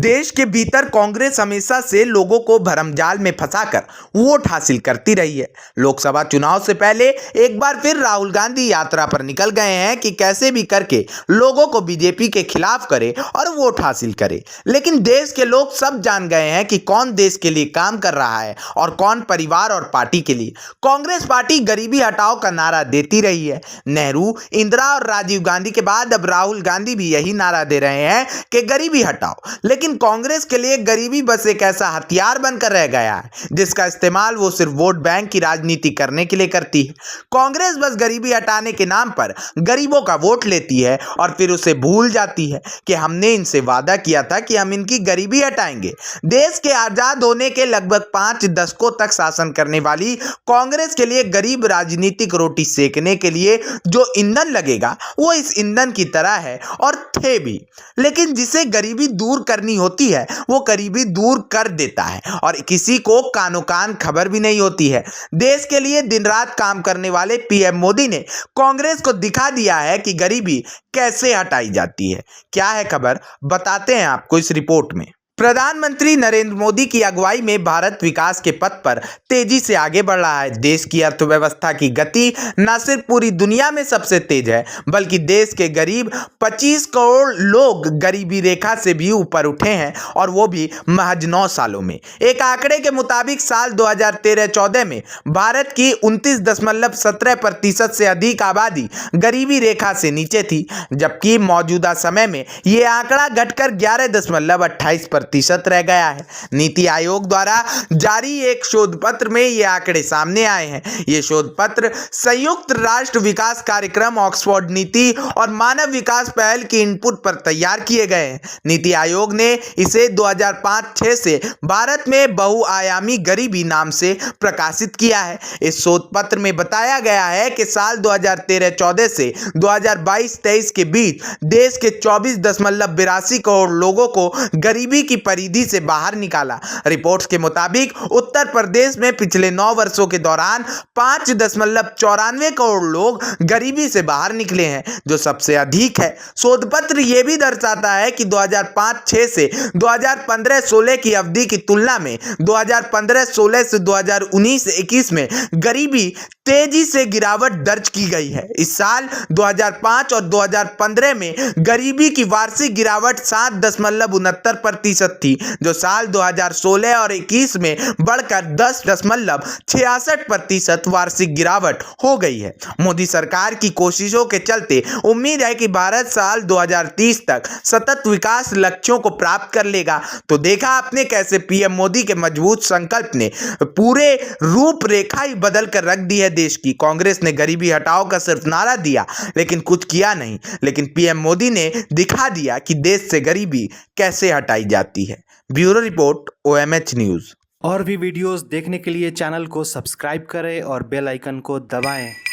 देश के भीतर कांग्रेस हमेशा से लोगों को भरमजाल में फंसाकर वोट हासिल करती रही है। लोकसभा चुनाव से पहले एक बार फिर राहुल गांधी यात्रा पर निकल गए हैं कि कैसे भी करके लोगों को बीजेपी के खिलाफ करे और वोट हासिल करे। लेकिन देश के लोग सब जान गए हैं कि कौन देश के लिए काम कर रहा है और कौन परिवार और पार्टी के लिए। कांग्रेस पार्टी गरीबी हटाओ का नारा देती रही है। नेहरू, इंदिरा और राजीव गांधी के बाद अब राहुल गांधी भी यही नारा दे रहे हैं कि गरीबी हटाओ। लेकिन कांग्रेस के लिए गरीबी बस एक ऐसा हथियार बनकर रह गया है जिसका इस्तेमाल वो सिर्फ वोट बैंक की राजनीति करने के लिए करती है। कांग्रेस बस गरीबी हटाने के नाम पर गरीबों का वोट लेती है और फिर उसे भूल जाती है कि हमने इनसे वादा किया था कि हम इनकी गरीबी हटाएंगे। देश के आजाद होने के लगभग 5 दशकों तक शासन करने वाली कांग्रेस के लिए गरीब राजनीतिक रोटी सेकने के लिए जो ईंधन लगेगा वो इस ईंधन की तरह है और थे भी। लेकिन जिसे गरीबी दूर करनी होती है वो गरीबी दूर कर देता है और किसी को कानो कान खबर भी नहीं होती है। देश के लिए दिन रात काम करने वाले पीएम मोदी ने कांग्रेस को दिखा दिया है कि गरीबी कैसे हटाई जाती है। क्या है खबर, बताते हैं आपको इस रिपोर्ट में। प्रधानमंत्री नरेंद्र मोदी की अगुवाई में भारत विकास के पथ पर तेजी से आगे बढ़ रहा है। देश की अर्थव्यवस्था की गति न सिर्फ पूरी दुनिया में सबसे तेज है बल्कि देश के करीब 25 करोड़ लोग गरीबी रेखा से भी ऊपर उठे हैं और वो भी महज 9 सालों में। एक आंकड़े के मुताबिक साल 2013-14 में भारत की 29.17% से अधिक आबादी गरीबी रेखा से नीचे थी, जबकि मौजूदा समय में ये आंकड़ा घटकर 11.28% रह गया है। नीति आयोग द्वारा जारी एक शोध पत्र में ये आंकड़े सामने आए हैं। ये शोध पत्र संयुक्त राष्ट्र विकास कार्यक्रम, ऑक्सफोर्ड नीति और मानव विकास पहल की इनपुट पर तैयार किए गए हैं। नीति आयोग ने इसे 2005-6 से भारत में बहुआयामी गरीबी नाम से प्रकाशित किया है। इस शोध पत्र में बताया गया है कि साल 2013-14 से 2022-23 के बीच देश के 24.82 करोड़ लोगों को गरीबी की परिधि से बाहर निकाला। रिपोर्ट्स के मुताबिक उत्तर प्रदेश में पिछले 9 वर्षों के दौरान 5.94 करोड़ लोग गरीबी से बाहर निकले हैं, जो सबसे अधिक है। शोध पत्र यह भी दर्शाता है कि 2005-6 से 2015-16 की अवधि की तुलना में 2015-16 से 2019-21 में गरीबी तेजी से गिरावट दर्ज की गई है। इस साल 2005 और 2015 में गरीबी की वार्षिक गिरावट 7.69% थी, जो साल 2016 और 21 में बढ़कर 10.66% वार्षिक गिरावट हो गई है। मोदी सरकार की कोशिशों के चलते उम्मीद है कि भारत साल 2030 तक सतत विकास लक्ष्यों को प्राप्त कर लेगा। तो देखा आपने कैसे पीएम मोदी के मजबूत संकल्प ने पूरे रूपरेखा ही बदल कर रख दी है देश की। कांग्रेस ने गरीबी हटाओ का सिर्फ नारा दिया लेकिन कुछ किया नहीं, लेकिन पीएम मोदी ने दिखा दिया कि देश से गरीबी कैसे हटाई जाती है। Bureau report, OMH news. और भी वीडियोस देखने के लिए चैनल को सब्सक्राइब करें और बेल आइकन को दबाएं।